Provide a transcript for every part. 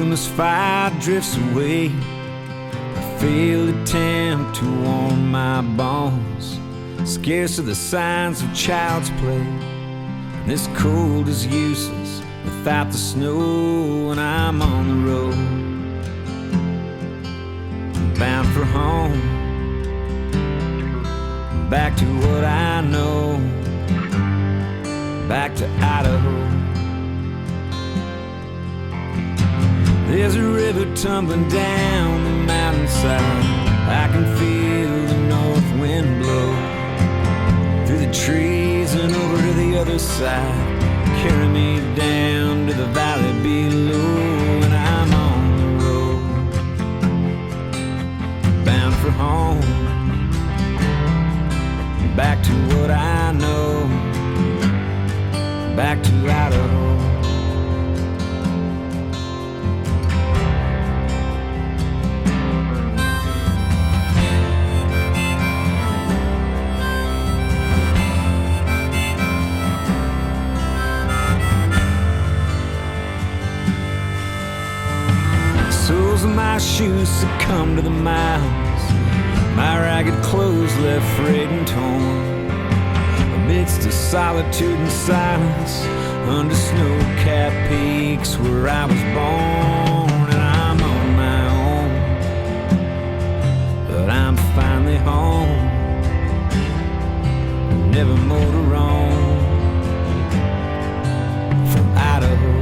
soon this fire drifts away, a failed attempt to warm my bones. Scarce are the signs of child's play, and this cold is useless without the snow. And I'm on the road, bound for home, back to what I know, back to Idaho. There's a river tumbling down the mountainside. I can feel the north wind blow through the trees and over to the other side, carry me down to the valley below. And I'm on the road, bound for home, back to what I know, back to Idaho. Soles of my shoes succumb to the miles, my ragged clothes left frayed and torn. Amidst the solitude and silence, under snow-capped peaks where I was born. And I'm on my own, but I'm finally home, never more to roam from Idaho.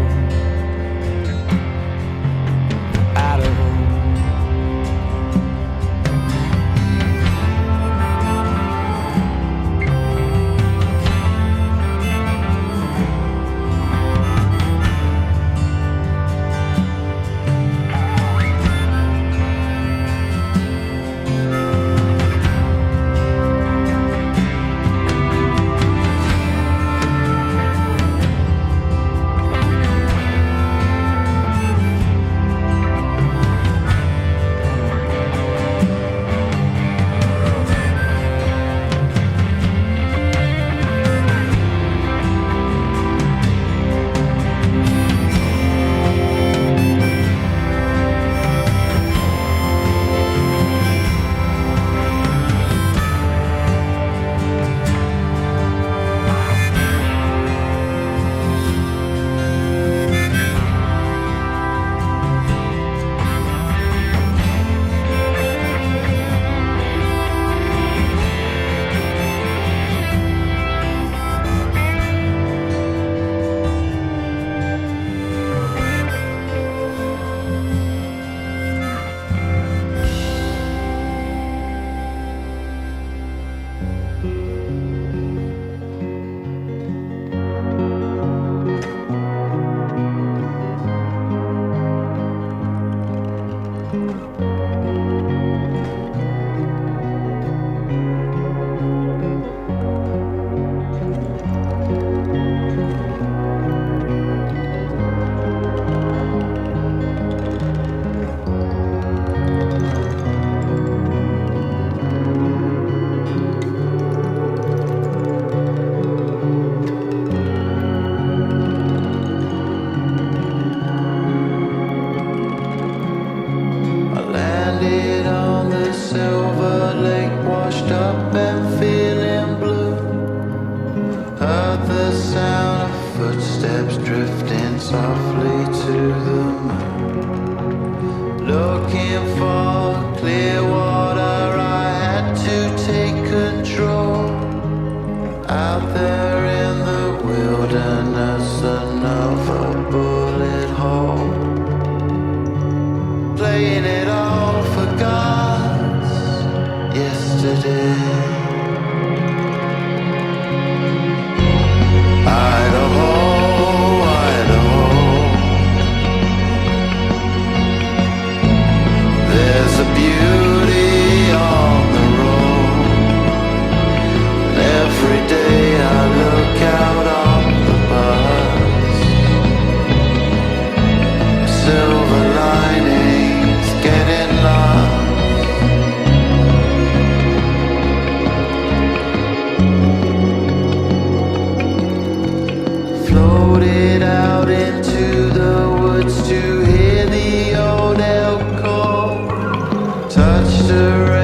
Footsteps drifting softly to the moon. Looking for clear water, I had to take control. Out there in the wilderness, another bullet hole. Playing it all for gods yesterday. Idaho, Idaho, surrender.